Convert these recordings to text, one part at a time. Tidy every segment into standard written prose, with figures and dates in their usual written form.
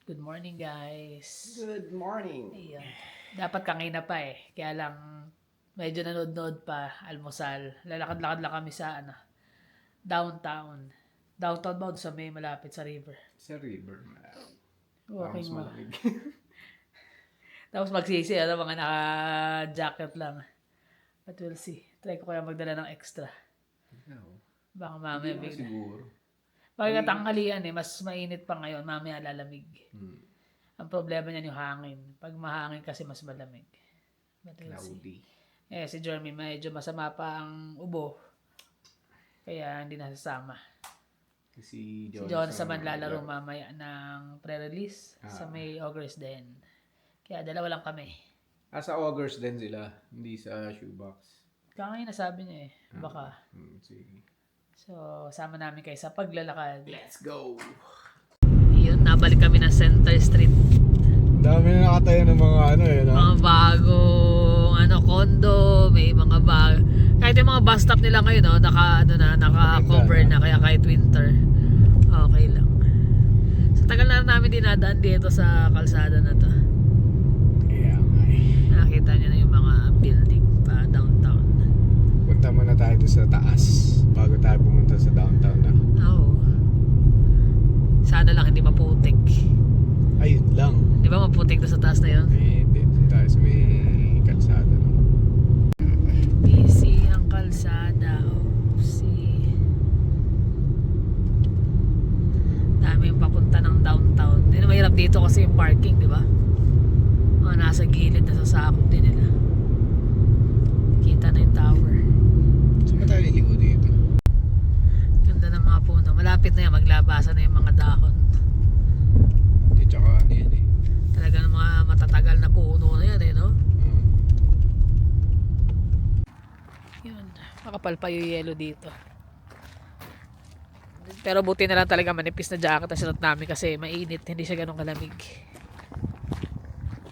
Good morning, guys. Good morning. Ayun. Dapat kanina pa eh. Kaya lang, medyo nanood-nood pa, almusal. Lalakad-lakad lang kami sa downtown. Downtown ba o sa may malapit sa river? Sa river, Walking mas mo. malamig. Tapos magsisi, mga naka-jacket lang. But we'll see. Try ko kaya magdala ng extra. No. Baka Hindi mamaya naman bigla. siguro. Pagkatanghalian mas mainit pa ngayon, mamaya lalamig. Hmm. Ang problema niyan yung hangin. Pag mahangin kasi mas malamig. But we'll see. Cloudy. Si Jeremy medyo masama pa ang ubo. Kaya hindi nasasama. Si John sa manlalaro mamaya ng pre-release sa may August din. Kaya dalawa lang kami. Sa August din sila, hindi sa shoebox. Kaya ngayon nasabi niya baka. Sige. So, sama namin kayo sa paglalakad. Let's go! Yun, nabalik kami ng Center Street. Dami na nakatayo ng mga Mga bagong condo, may mga kahit yung mga bus stop nila ngayon, naka-cover na, kaya kahit winter, okay lang. So, tagal na namin dinadaan dito sa kalsada na to. Kaya Nakita niyo na yung mga building pa downtown. punta muna tayo doon sa taas bago tayo pumunta sa downtown na. Oo. Sana lang hindi maputik. Ayun lang. Di ba maputik doon sa taas na yun? Hindi, doon tayo sa may kalsada. No? Busy ang kalsada. Dami yung papunta ng downtown. Hindi na mahirap dito kasi yung parking, di ba? Mga nasa gilid na sasakop din nila. Kita na yung tower. Saan ba tayo liligo dito? Ganda ng mga puno. Malapit na yan, maglabasan na yung mga dahon. Di tsaka ano yan eh. Talagang mga matatagal na puno na yan no? Yun. Makapal pa yung yelo dito. Pero buti na lang talaga manipis na jacket na sinot namin kasi mainit. Hindi siya ganun kalamig.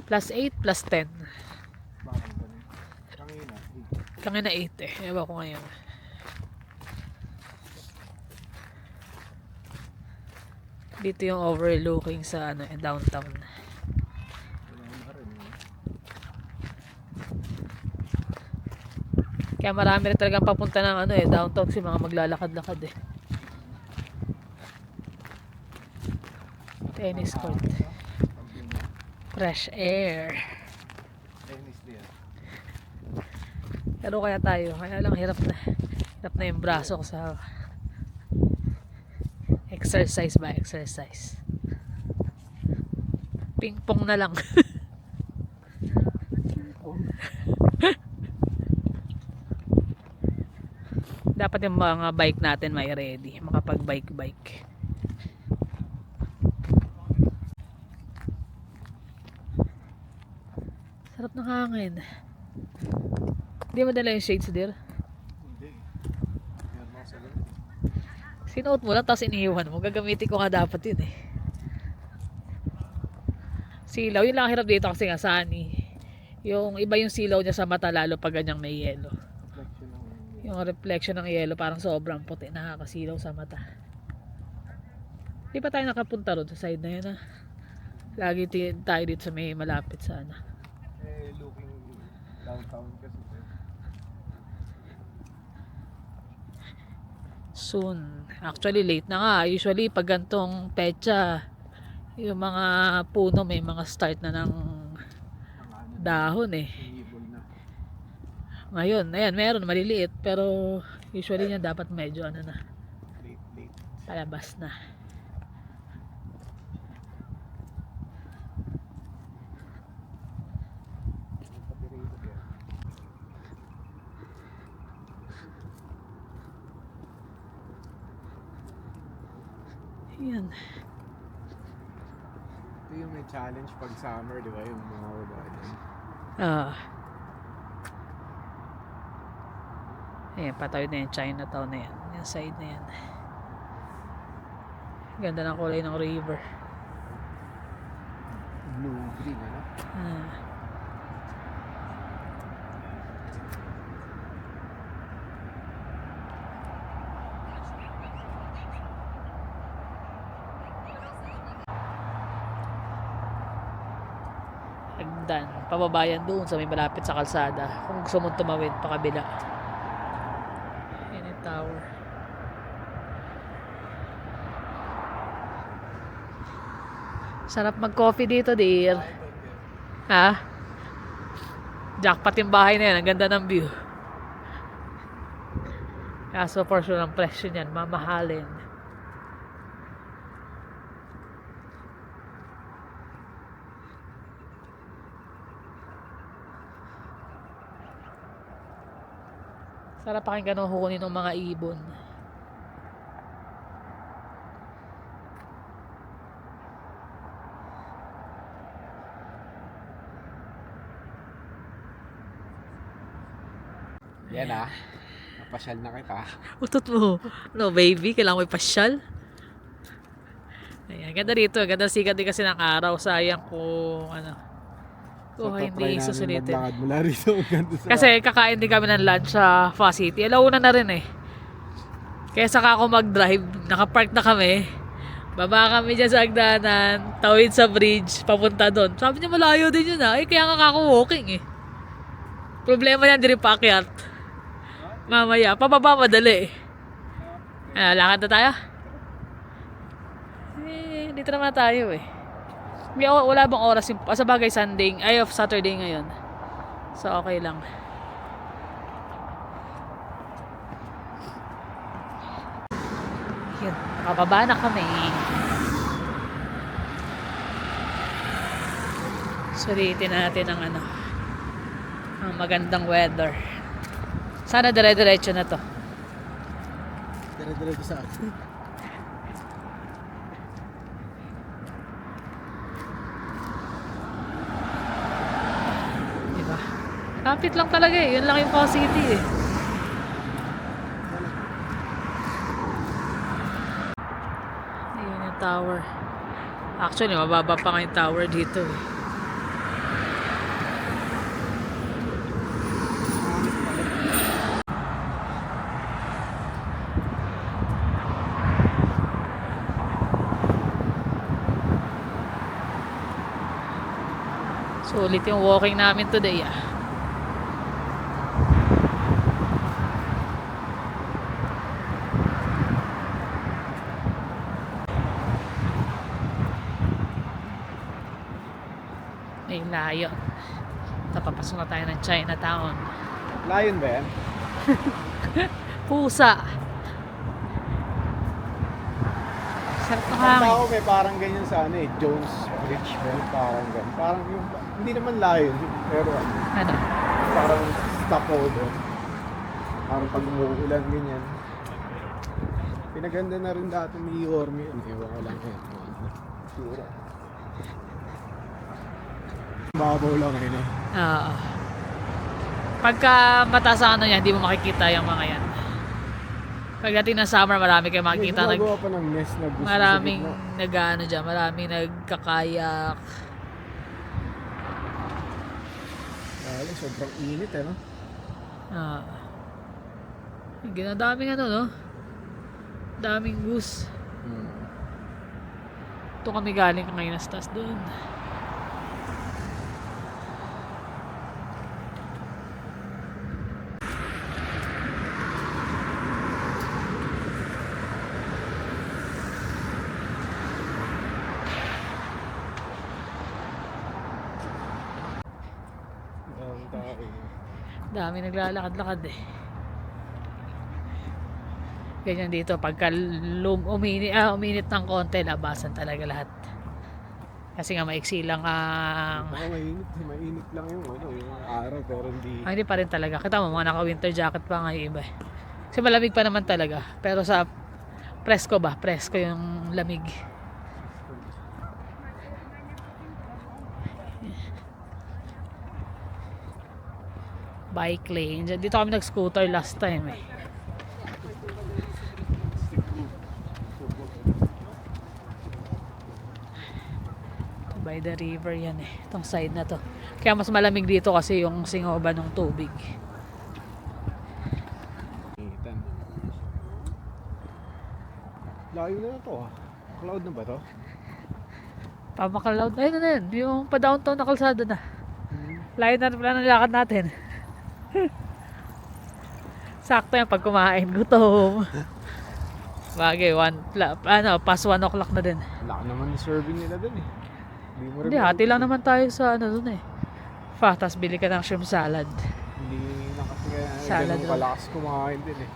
+8, +10. Bakit ganun? Kangina 8 Ewan ko ngayon. Dito yung overlooking sa downtown. Kaya marami rin talagang papunta ng downtown kasi mga maglalakad-lakad Tennis court. Fresh air. Tennis din. Pero kaya tayo, kaya lang hirap na yung braso ko sa exercise. Ping pong na lang. Dapat yung mga bike natin may ready, makapag bike. Sarap ng hangin. Hindi mo dala yung shades, dear? Hindi. Sinuot mo lang tapos iniiwan mo. Gagamitin ko nga dapat yun Silaw, yun lang hirap dito kasi nga sani. Yung iba yung silaw niya sa mata lalo pag ganyang may yelo. Yung reflection ng yelo parang sobrang puti, nakakasilaw sa mata. Di pa tayo nakapunta ron sa side na yun Lagi tayo dito sa may malapit sana. Looking downtown kasi. Soon. Actually late na nga. Usually pag gantong petsa, yung mga puno may mga start na ng dahon Ngayon, ayan, meron maliliit pero usually yan dapat medyo na. Late. Palabas na. Yan. Ito yung may challenge pag summer, di ba? Yung mga babae. Ayan, patawid na yan. Chinatown na yan. Yung side na yan. Ganda ng kulay ng river. Blue-green, hagdan. Pababayan doon sa may malapit sa kalsada. Kung gusto mong tumawid pa kabila. Yan yung tower. Sarap mag-coffee dito, dear. Ha? Jackpot yung bahay na yan. Ang ganda ng view. Kaso for sure ang presyo niyan, mamahalin. Sarap pakinggan ng hukunin ng mga ibon. Yan ah. Napasyal na kita. Utot mo. No, baby, kailangan mo ipasyal. Ayan, ganda rito. Ganda sikat din kasi ng araw. Sayang kung ano. Kung hindi susulitin. Maglakad mula rito. Kasi kakain din kami ng lunch sa Fa City. Alauna na rin eh. Kaya saka ako mag-drive. Nakapark na kami. Baba kami dyan sa hagdanan. Tawid sa bridge. Papunta doon. Sabi niya malayo din yun ah. Eh, kaya nga ako walking eh. Problema yan, di rin paakyat. Mamaya, pababa madali. Lakad na tayo? Dito naman tayo eh. Wala bang oras yung, sa bagay Sunday, ay of Saturday ngayon. So okay lang. Yun, nakababa na kami. Sulitin natin ang ano, ang magandang weather. Sana dire-diretso na to. Dire-diretso sa akin. Diba? Kapit lang talaga eh. Yun lang yung Fa City eh. Ayun yung tower. Actually, mababa pa nga yung tower dito eh. Sulit yung walking namin today ah. May layon. Tapapasok na tayo ng Chinatown. Lion ba yan? Pusa. Sarap ng Ang hangin. tao may parang ganyan sa ano eh. Jones Bridge. Parang ganyan. Parang yung, hindi naman lion. Pero Ano? parang stopover. Parang pag umuulan ganyan. Pinaganda na rin dati ni Yorme. Ewan ko lang eh. Sura. Babaw lang yun eh. Oo. Pagka mataas ang ano yan, hindi mo makikita yung mga yan. Pagdating ng summer, marami kayo makikita. May gumagawa pa ng nest na gusto Maraming sa gitna. nag-ano dyan, maraming nagkakayak. Lalo, sobrang init eh no? Daming ano no? Daming goose. Ito kami galing ngayon sa taas doon. Dami naglalakad-lakad eh. Ganyan dito pagka uminit ng konti, labasan talaga lahat. Kasi nga maiksi lang ang Mainit lang yung ano, yung araw pero hindi. hindi pa rin talaga. Kita mo mga naka-winter jacket pa nga yung iba. Kasi malamig pa naman talaga. Pero sa presko ba? Presko yung lamig. Bike lane. Dito kami nag-scooter last time eh. Ito by the river yan eh. Itong side na to. Kaya mas malamig dito kasi yung singoba ng tubig. Initan. Layo na to ah. Cloud na ba to? Pamakalaw. Ayun na yun. Yung pa-downtown na kalsada na. Layo na pala ng lakad natin. Sakto yan pag kumain. Gutom. Bagay, past 1 o'clock na din. Wala naman yung serving nila dun eh. Hindi, hati lang naman tayo sa ano dun eh. Tapos bili ka ng shrimp salad. Hindi na kasi kaya Salad ganun lang. kalakas kumain din eh.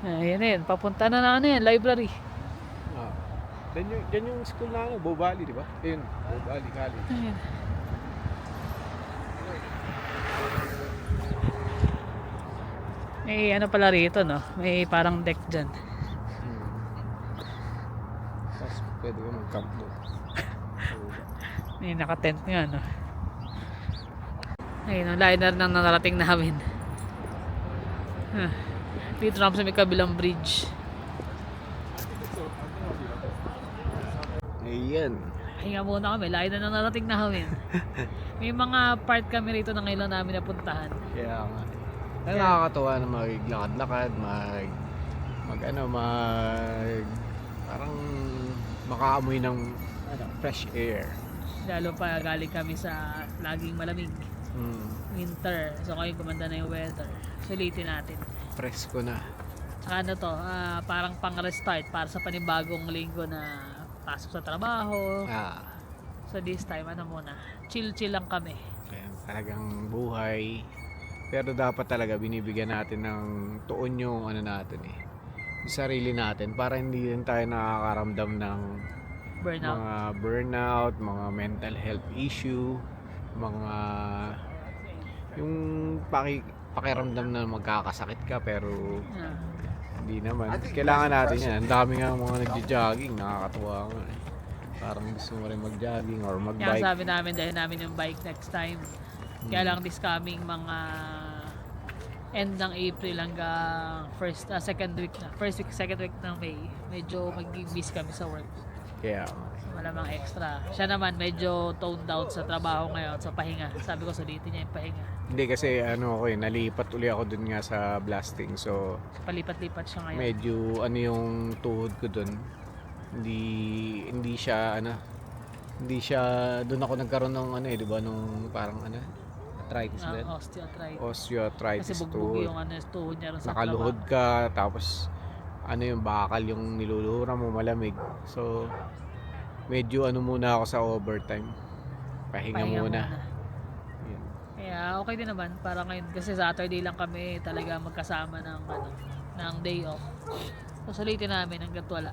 Ayan yun, papunta na ano yan, library. Ah. Yan yung school na ano, Bow Valley, di ba? Ayun, Bow Valley College. Ayan. May ano pala rito, no? May parang deck dyan. Tapos pwede ka mag-camp doon. May naka-tent nga, no? Ayun, ang liner nang narating namin. Dito naman sa may kabilang bridge. Ayan. Hinga muna kami, liner nang narating namin. May mga part kami rito na ngayon lang namin napuntahan. Kaya nga. Ay, nakakatawa na maglakad-lakad, parang makaamoy ng fresh air. Lalo pa galing kami sa laging malamig. Winter. So ngayon gumanda na yung weather. Sulitin natin. Presko na. Saka ano to, parang pang-restart para sa panibagong linggo na pasok sa trabaho. So this time, ano muna, chill-chill lang kami. Kaya talagang buhay. Pero dapat talaga binibigyan natin ng tuon yung ano natin eh. Yung sarili natin para hindi rin tayo nakakaramdam ng Burnout. mga burnout, mga mental health issue, mga yung pakiramdam na magkakasakit ka pero Ah. hindi naman. Kailangan natin yan. Ang dami nga mga nagja-jogging, nakakatuwa nga eh. Parang gusto mo rin mag-jogging or Kaya mag-bike. sabi namin dahil namin yung bike next time. Kaya lang this coming mga end ng April hanggang second week na. Second week ng May. Medyo mag-busy kami sa work. Kaya Malamang extra. Siya naman medyo toned down sa trabaho ngayon, sa pahinga. Sabi ko sulitin niya yung pahinga. hindi kasi ano ako eh, nalipat uli ako dun nga sa blasting. So Palipat-lipat siya ngayon. medyo ano yung tuhod ko dun. Hindi siya doon ako nagkaroon ng ano eh, 'di ba, nung parang arthritis ba? Osteoarthritis. Osteoarthritis Kasi bugbog tuhod. yung tuhod niya rin sa Nakaluhod ka tapos yung bakal yung niluluhuran mo malamig. So medyo muna ako sa overtime. Pahinga muna. Yun. Kaya okay din naman para ngayon kasi Saturday lang kami talaga magkasama ng day off. So sulitin namin hanggang wala.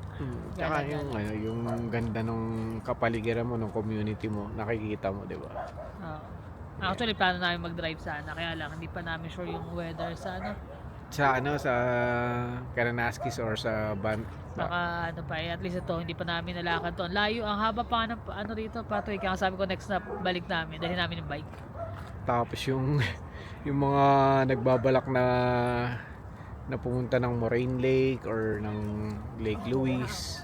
Tsaka yung ganda nung kapaligiran mo, nung community mo, nakikita mo, 'di ba? Actually plano namin mag-drive sana kaya lang hindi pa namin sure yung weather sa Sa Kananaskis or sa baka at least ito hindi pa namin nalakad to. Ang layo, ang haba pa ng rito, Patrick. Kaya sabi ko next na balik namin dahil namin yung bike. Tapos yung mga nagbabalak na pumunta ng Moraine Lake or ng Lake Louise,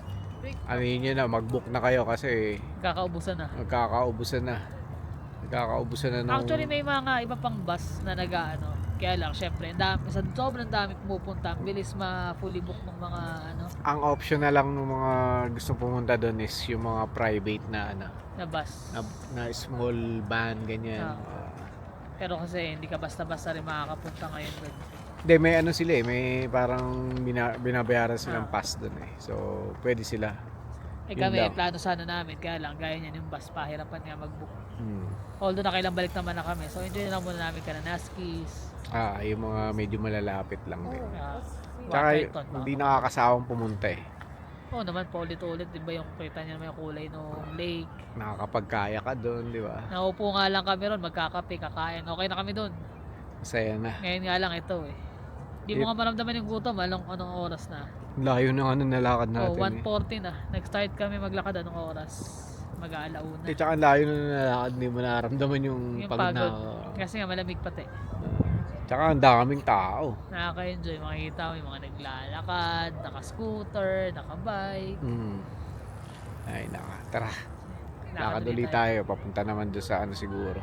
yun na, mag-book na kayo kasi Kakaubusan na. magkakaubusan na ng... Actually may mga iba pang bus na kaya lang syempre sobrang dami pumupunta, ang bilis ma-fully book ng mga Ang option na lang ng mga gusto pumunta doon is yung mga private na na bus. na small van ganyan. Pero kasi hindi ka basta-basta rin makakapunta ngayon doon. Hindi, may sila eh, may parang binabayaran silang pass doon eh. So, pwede sila. Yun Kami, lang. plano sana namin, kaya lang, gaya niyan yung bus, pahirapan nga mag-book. Although nakailang balik naman na kami, so enjoy na lang muna namin Kananaskis. Yung mga medyo malalapit lang din. Tsaka Waterton, hindi nakakasawang pumunta eh. Oo naman, paulit-ulit, di ba yung kita niya naman yung kulay ng lake. Nakakapagkaya ka doon, di ba? Naupo nga lang kami ron, magkakape, kakain. Okay na kami doon. Masaya na. Ngayon nga lang ito eh. Di mo nga maramdaman yung gutom, anong oras na. Layo na nalakad natin eh. 1:40 na. Nag-start kami maglakad, anong oras? Mag-aalauna. Tsaka ang layo na nalakad, hindi mo nararamdaman yung pagod na. Kasi nga malamig pati. Tsaka ang daming tao. Nakaka-enjoy, makikita mo yung mga naglalakad, naka-scooter, naka-bike. Ay tara. Lakad ulit tayo, papunta naman doon sa siguro.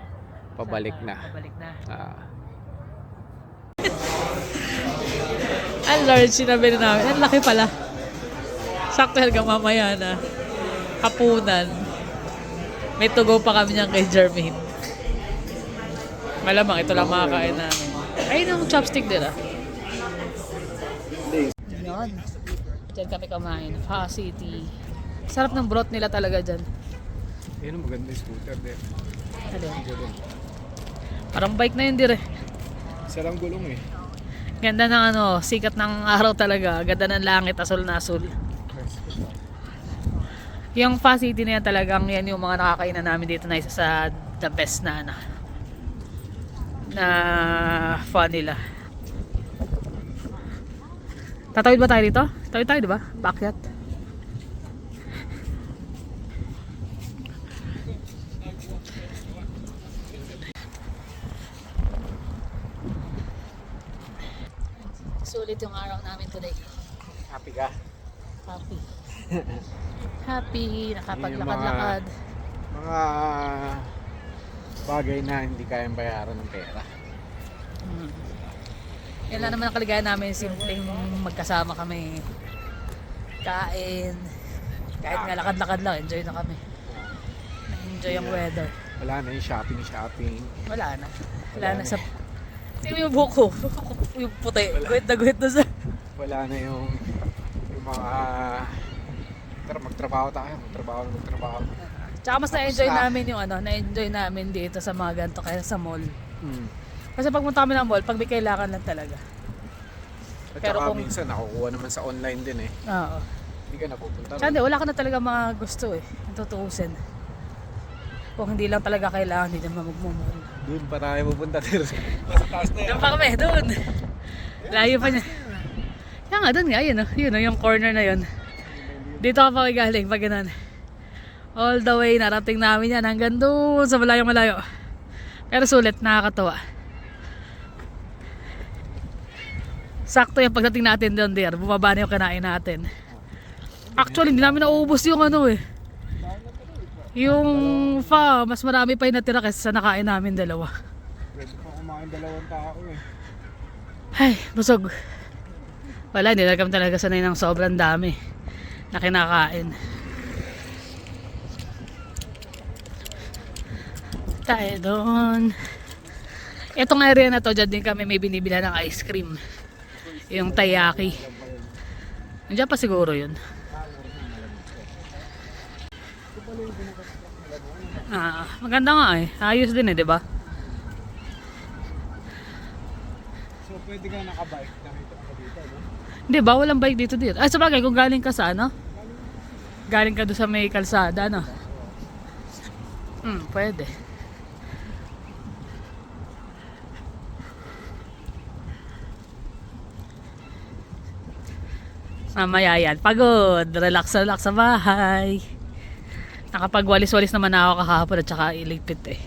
Pabalik na. Pabalik na. Ang large sinabi na namin. Ang laki pala. Sakto hanggang mamaya na. Hapunan. May to go pa kami niyan kay Jermaine. Malamang ito lang makakain namin. Ayun yung chopstick nila. Yun. Diyan kami kumain. Fa City. Sarap ng broth nila talaga dyan. Yan ang maganda yung scooter din. Ano? Parang bike na yun dire. Isa lang gulong eh. Ganda ng ano, sikat ng araw talaga. Ganda ng langit, asul na asul. Yung Fa City na yan talagang yan yung mga nakakainan namin dito na isa sa the best na ano, na fun nila. Tatawid ba tayo dito? Tatawid tayo diba? Backyard. Sulit yung araw namin today. Happy ka? Happy. Happy, Yung nakapaglakad-lakad. Mga bagay na hindi kayang bayaran ng pera. Yan lang naman ang kaligayahan namin, simpleng magkasama kami. Kain. Kahit nga lakad-lakad lang, enjoy na kami. Enjoy ang weather. Wala na yung shopping. Wala na. Wala na sa... Tingnan mo yung buko. Yung puti. Guhit na sa... Wala na yung mga tara magtrabaho tayo. Magtrabaho. Tsaka mas na-enjoy Tapos na. namin yung ano, na-enjoy namin dito sa mga ganito kaya sa mall. Hmm. Kasi pag punta kami ng mall, pag may kailangan lang talaga. At Pero saka kung- minsan nakukuha naman sa online din eh. Oo. Hindi ka napupunta. Tsaka hindi, wala ka na talaga mga gusto eh. Ang tutuusin. Kung hindi lang talaga kailangan, hindi naman magmumall. Doon pa tayo pupunta dito. Nasa taas na Doon pa kami, doon. Layo pa niya. Kaya nga, doon nga, yun o. Yun o, yung corner na yun. Dito ka pa galing, pag ganun. All the way, narating namin yan hanggang doon sa malayo. Pero sulit, nakakatawa. Sakto yung pagdating natin doon, dear. Bumaba na yung kinain natin. Actually, hindi namin nauubos yung ano eh. Yung fa, mas marami pa yung natira kaysa sa nakain namin dalawa. Pwede pa kumain 2 tao eh. Ay, busog. Wala, hindi na kami talaga sanay ng sobrang dami na kinakain. Tayo doon. Itong area na to, dyan din kami may binibila ng ice cream. Yung taiyaki. Nandiyan pa siguro yun. Maganda nga eh. Ayos din eh, di ba? So pwede ka nakabike nakita ka dito, no? Hindi ba? Walang bike dito. Ay, sabagay, kung galing ka sa ano? Galing ka doon sa may kalsada, ano? Pwede. Mamaya yan. Pagod. Relax sa bahay. Nakapagwalis-walis naman ako kahapon at saka iligpit eh.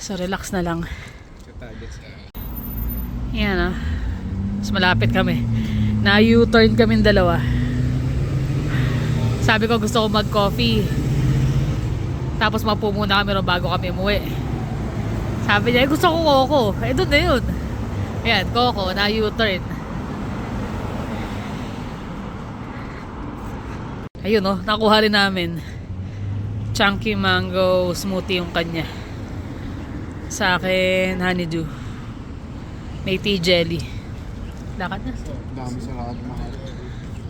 So relax na lang. Sa target sa Yan ah. Mas malapit kami. Na U-turn kami dalawa. Sabi ko gusto ko mag-coffee. Tapos mapu muna kami ron bago kami umuwi. Sabi niya, gusto ko Coco. Eh doon na yun. Ayan, Coco na U-turn. Ayun oh, nakuha rin namin. Chunky mango smoothie yung kanya. Sa akin, honeydew. May tea jelly. Lakad na. dami sa lahat mahal.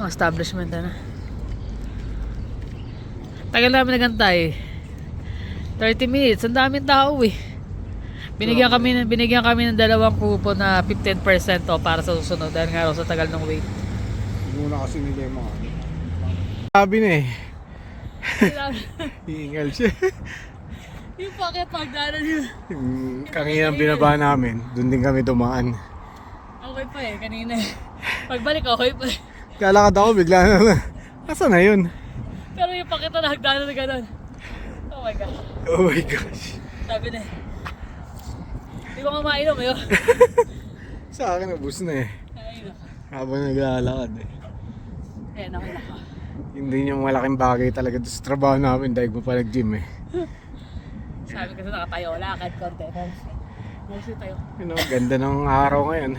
Ang establishment na. Tagal namin nagantay. 30 minutes. Ang daming tao eh. Binigyan kami ng 2 coupon na 15% to para sa susunod dahil nga raw sa tagal ng wait. Hindi mo na kasi nila yung mga ano. Sabi na eh. Hihingal siya. Yung packet magdala niyo. Yung kanina binaba namin, doon din kami dumaan. Okay pa eh, kanina. Pagbalik okay pa eh. Kalakad ako bigla na. Asa na yun? Pero yung packet na nagdala na gano'n. Oh my God. Oh my gosh. Sabi na eh. Hindi ko nga mainom eh. Sa akin nabus na eh. Ayun. Habang naglalakad eh. Ayan, okay na. Hindi yung malaking bagay talaga doon sa trabaho namin dahil mo pa nag-gym eh. Sabi ko sa nakatayo, lakad konti. Mostly tayo. You know, ganda ng araw ngayon.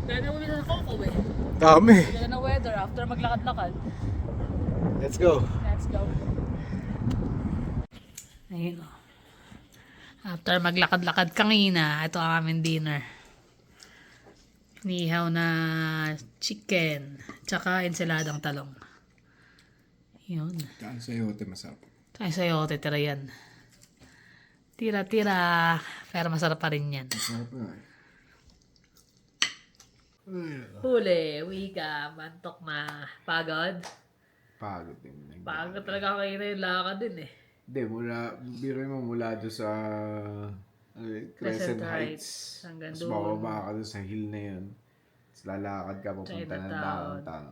Dahil na bumili sa Coco eh. Dami. Ganda ng weather after maglakad-lakad. Let's go. Let's go. Ayun o. After maglakad-lakad kanina, ito ang aming dinner. Nihaw na chicken, tsaka ensaladang talong. Yun. Kaan sa yote masarap. Tayo sa'yo, titira yan. Tira-tira. Pero masarap pa rin yan. Masarap nga eh. Huli, wika, mantok na. Pagod. Pagod din. Pagod talaga kayo na yung lakad din eh. Hindi, biro mo mula doon sa Crescent Heights. Hanggang Tapos doon. bababa ka doon sa hill na yun. Tapos lalakad ka papunta ng Chinatown. downtown.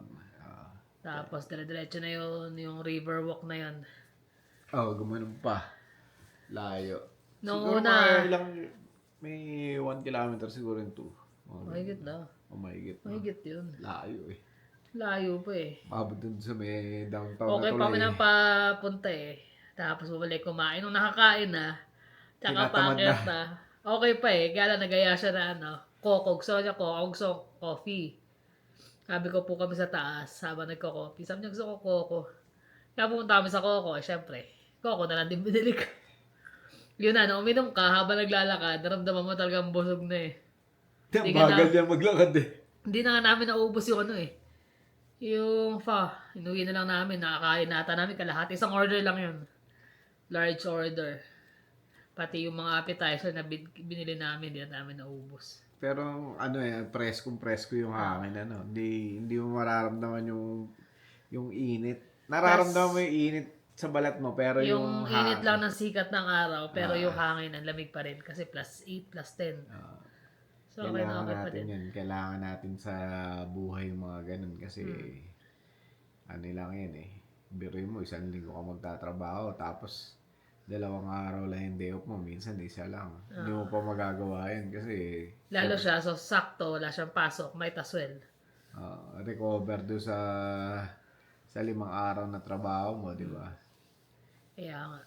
Tapos dire-diretso na yun, yung river walk na yun. Gumanon pa. Layo. Noong Siguro una, may 1 kilometer siguro yung 2. mahigit na. Mahigit. Mahigit yun. Layo eh. Layo pa eh. Mabot dun sa may downtown Okay na pa tuloy. kami nang papunta eh. Tapos bumalik kumain. Nung nakakain na, tsaka Tinatamad packet na. Okay pa eh. Kaya lang nagaya siya na ano, coco. Gusto niya coco. Gusto ko coffee. Sabi ko po kami sa taas habang nagko-coffee. Sabi niya gusto ko coco. Kaya pumunta kami sa coco. Eh, syempre, coco na lang din binili ko. Yun na, no, uminom ka habang naglalakad. Naramdaman mo talagang busog na eh. Hindi ka Bagal na- yan maglakad eh. Hindi na nga namin naubos yung ano eh. Yung inuwi na lang namin. Nakakain nata namin kalahati. Isang order lang yun. Large order. Pati yung mga appetizer na binili namin, hindi na namin naubos. Pero ano eh, presko yung hangin ano. Hindi mo mararamdaman yung init. Nararamdaman mo yung init sa balat mo pero Yung yung init lang ng sikat ng araw, pero Ah. yung hangin, ang lamig pa rin. Kasi +8, +10. So, okay na kailangan okay pa natin din. yan. Kailangan natin sa buhay yung mga ganun kasi ano lang yan eh. Biruin mo, 1 linggo ka magtatrabaho tapos 2 araw lang yung day off mo. Minsan isa lang. Hindi mo pa magagawa yan kasi Lalo siya, so sakto, wala siyang pasok, might as well. recover do sa 5 araw na trabaho mo, di ba? Kaya nga.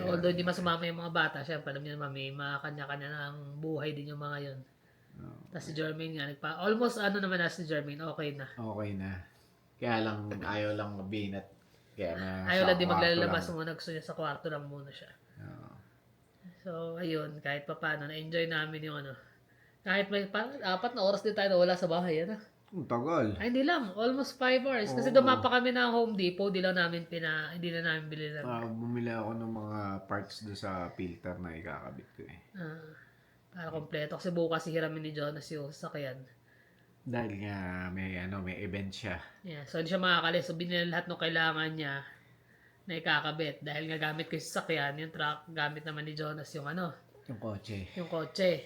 Although di masumama yung mga bata, syempre alam niyo naman may mga kanya-kanya ng buhay din yung mga yun. Tapos si Jermaine nga, almost naman na si Jermaine, okay na. Okay na. Kaya lang, ayaw lang mabinat. Kaya na Ayaw sa lang din kwarto maglalabas lang. muna, gusto niya sa kwarto lang muna siya. Oo. So, ayun, kahit pa paano, na-enjoy namin yung ano. Kahit may, 4 na oras din tayo nawala sa bahay, ano? Ang tagal. Ay, hindi lang, almost 5 hours. Kasi dumapa kami ng Home Depot, hindi na namin bili lang. Bumili ako ng mga parts do sa filter na ikakabit ko eh. Para kompleto. Kasi bukas hihiramin ni Jonas yung sasakyan. Dahil nga may event siya. Yeah, so hindi siya makakalis. So binili lahat ng kailangan niya na ikakabit. Dahil nga gamit ko yung sasakyan, yung truck, gamit naman ni Jonas yung Yung kotse. yung kotse.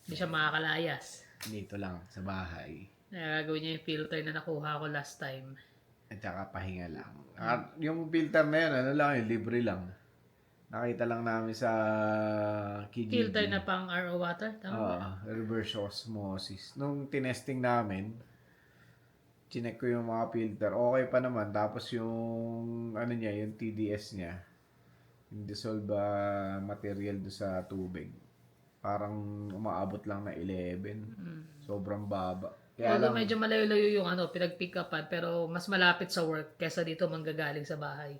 Hindi siya makakalayas. Dito lang sa bahay. Gagawin niya yung filter na nakuha ko last time. At saka pahinga lang. At yung filter na yun, libre lang. Nakita lang namin sa Kijiji. Filter na pang RO water? Tama ba? Reverse osmosis. Nung tinesting namin, chinek ko yung mga filter. Okay pa naman. Tapos yung yung TDS niya, yung dissolved material do sa tubig. Parang umaabot lang na 11. Sobrang baba. Kaya Although lang, medyo malayo-layo yung pinag-pick upan, pero mas malapit sa work kesa dito manggagaling sa bahay.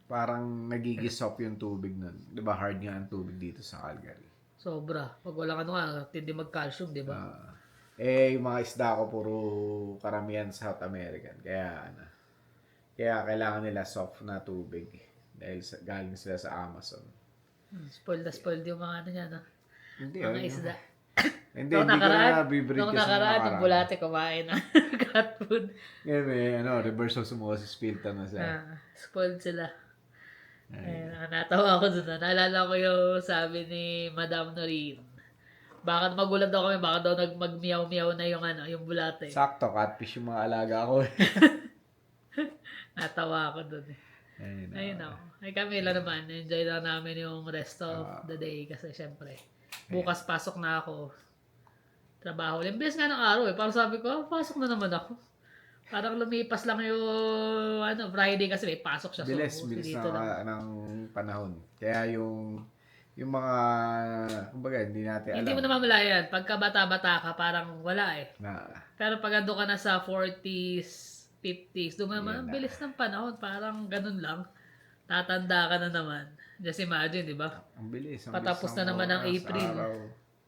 parang nagigisop yung tubig nun. Di ba hard nga ang tubig dito sa Calgary. Sobra. Pag walang tindi mag-calcium, di ba? Yung mga isda ko puro karamihan South American. Kaya kailangan nila soft na tubig. Dahil galing sila sa Amazon. Spoiled na spoiled yung mga niya, no? Hindi, Mga isda. Hindi ko na bibreed Nung kasi nakaraan, yung nakaraan. bulate kumain na. Cat food. Ngayon may reverse osmosis filter na siya. Spoiled sila. Natawa ako dun. Naalala ko yung sabi ni Madam Noreen. Baka magulat daw kami, baka daw magmiyaw-miyaw na yung bulate. Sakto, catfish yung mga alaga ko. Natawa ako dun. Ayun ako. Ay kami lang naman, enjoy lang namin yung rest of the day kasi syempre, bukas pasok na ako. Trabaho. Imbes nga ng araw parang sabi ko, pasok na naman ako. Parang lumipas lang yung Friday kasi may pasok siya. Bilis dito lang. ng panahon. Kaya yung mga, kumbaga, hindi natin alam. Hindi mo naman malayan. Pagka bata-bata ka, parang wala eh. Pero pag ando ka na sa 40s, 50s, doon naman, ang bilis ng panahon. Parang ganun lang. tatanda ka na naman. Just imagine, di ba? Ang bilis. Ang Patapos bilis na naman ng oras, April. Araw.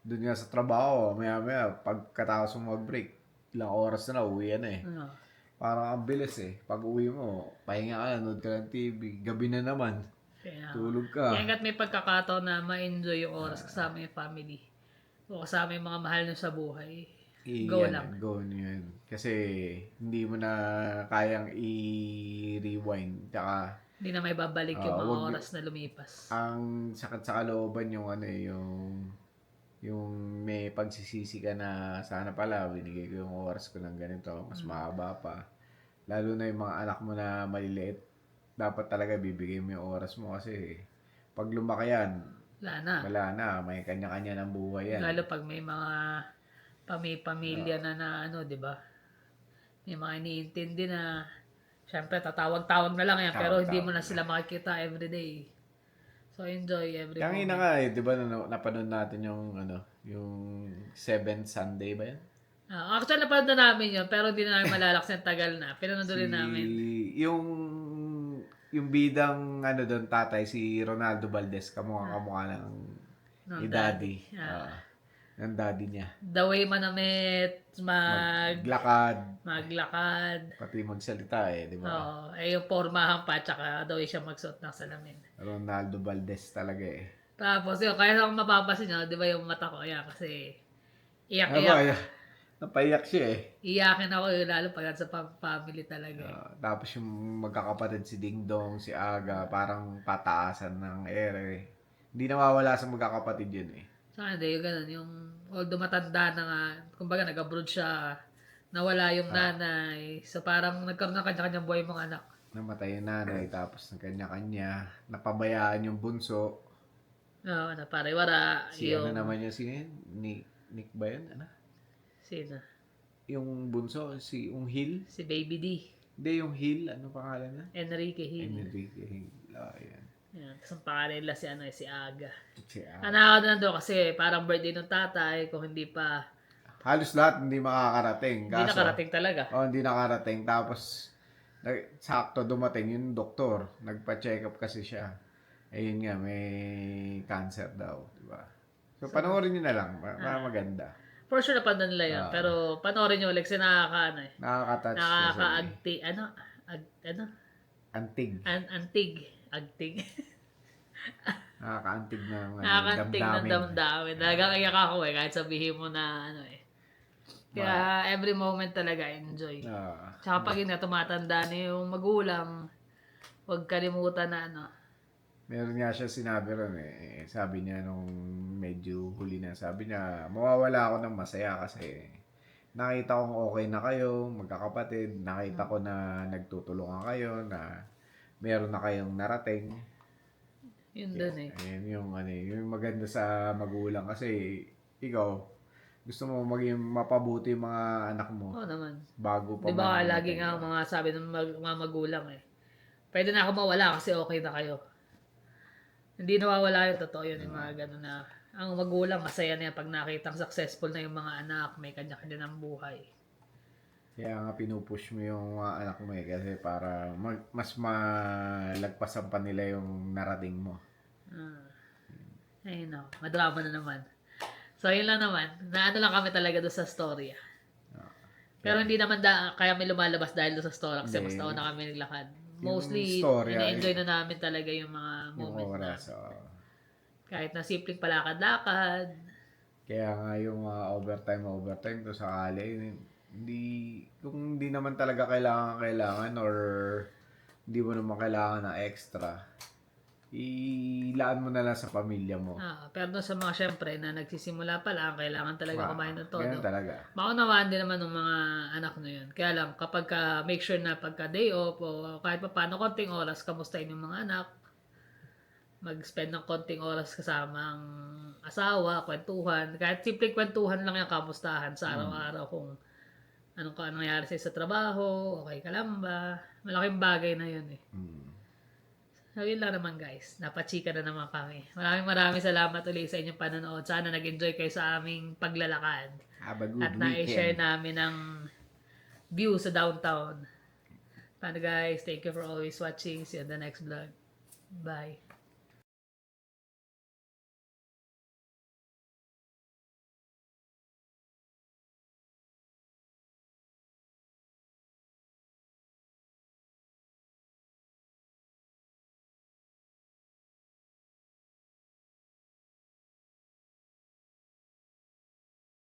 Doon nga sa trabaho, maya-maya, pagkatapos mo mag-break, ilang oras na uwi na eh. Ano? Parang ang bilis eh. Pag uwi mo, pahinga ka, nanood ka ng TV, gabi na naman, Kaya, tulog ka. kaya hanggat may pagkakataon na ma-enjoy yung oras kasama yung family o kasama yung mga mahal nyo sa buhay, go Yan, lang. Go nyo yun. Kasi hindi mo na kayang i-rewind. Tsaka, Hindi na may babalik yung mga wag- oras na lumipas. ang sakit sa kalooban yung ano eh, yung may pagsisisi ka na sana pala binigay ko yung oras ko ng ganito, mas mahaba pa. Lalo na yung mga anak mo na maliliit, dapat talaga bibigay mo yung oras mo kasi pag lumaki yan, Wala na. wala na, may kanya-kanya ng buhay yan. Lalo pag may mga pamilya na ano, di ba? May mga iniintindi na, syempre, tatawag-tawag na lang yan, pero hindi mo na sila makikita everyday. So, enjoy every Kaya moment. nga eh, di ba napanood natin yung yung Seventh Sunday ba yan? Actually, napanood na namin yun, pero hindi na namin malalaksan, tagal na. Pinanood rin namin. Yung bidang doon tatay si Ronaldo Valdez kamukha ng ni daddy. Ng daddy niya. The way manamit, Maglakad, maglakad. pati magsalita di ba? Oo, yung pormahan pa, tsaka the way siya magsuot ng salamin. Ronaldo Valdez talaga eh. Tapos yun, kaya akong mapapasin nyo, di ba yung mata ko, yan, kasi Ano iyak-iyak. ba? Napaiyak siya eh. Iyakin ako yun, lalo pag sa family talaga. Tapos yung magkakapatid si Ding Dong, si Aga, parang pataasan ng ere. Hindi nawawala sa magkakapatid yun eh. Saka hindi, yung ganun, yung although matanda na nga, kumbaga nag-abroad siya, nawala yung nanay, so parang nagkaroon ng kanya-kanyang buhay yung mga anak. Namatay yung nanay, tapos ng kanya-kanya, napabayaan yung bunso. Oo, na pare, wala Si yung, ano naman yung Nick ba yun? Ano? sino? Yung bunso, si Hill? Si Baby D. Hindi, yung Hill, ano pangalan na? Enrique Hill. Enrique Hill. Yan. Yan, tapos ang pangalan nila si Aga. Si Aga. Anak na doon kasi parang birthday ng tatay, kung hindi pa, Halos lahat hindi makakarating. hindi nakarating talaga. Hindi nakarating. Tapos, sakto dumating yung doktor. Nagpa-check up kasi siya. Ayun nga, may cancer daw. Diba? So, panoorin nyo na lang. Maganda. For sure napanood nila yun, pero panoorin nyo ulit kasi nakaka-ano eh. Nakaka-touch kasi. Nakaka-agti, Antig. antig. Agting. Nakaka-antig ng Nakaka-antig ng damdamin. damdamin. Nagkakayak ako eh, kahit sabihin mo na ano eh. Kaya every moment talaga enjoy. Tsaka pag yun na tumatanda na yung magulang, huwag kalimutan na ano. Meron nga siya sinabi ron eh. Sabi niya nung medyo huli na. Sabi niya, mawawala ako ng masaya kasi nakita kong okay na kayo, magkakapatid. Nakita ko na nagtutulungan kayo, na meron na kayong narating. Yun dun eh. Ayun yung maganda sa magulang kasi ikaw, gusto mo maging mapabuti yung mga anak mo Oo naman. bago pa Di ba man lagi dumating. nga mga sabi ng mga magulang eh. Pwede na ako mawala kasi okay na kayo. Hindi nawawala yung totoo yun yung mga gano'n na ang magulang masaya na yan pag nakitang successful na yung mga anak, may kanya-kanya ng buhay. Kaya nga pinupush mo yung mga anak mo eh kasi para mas malagpasan pa nila yung narating mo. Ayun na, madrama na naman. So yun lang naman, naano lang kami talaga doon sa story. Pero hindi naman kaya may lumalabas dahil doon sa story kasi Hindi. mas na kami naglakad. Yung Mostly, story, ina-enjoy na namin talaga yung mga Yung moment na. oras. Kahit na simpleng palakad-lakad. Kaya nga yung overtime to sakali, kung hindi naman talaga kailangan or hindi mo naman kailangan ng extra, ilaan mo na lang sa pamilya mo. Pero doon sa mga syempre na nagsisimula pa lang, kailangan talaga kumain ng todo. Ganun talaga. Maunawaan din naman ng mga anak na yun. Kaya lang, kapag make sure na pagka day off o kahit pa paano konting oras, kamustahin yung mga anak, mag-spend ng konting oras kasama ang asawa, kwentuhan. Kahit simpleng kwentuhan lang yung kamustahan sa araw-araw kung anong nangyari sa trabaho, okay ka lang ba. Malaking bagay na yun eh. So, yun lang naman guys. Napachika na naman kami. Maraming salamat ulit sa inyong panonood. Sana nag-enjoy kayo sa aming paglalakad. Have a good At na-share weekend. namin ang view sa downtown. Paano guys? Thank you for always watching. See you on the next vlog. Bye.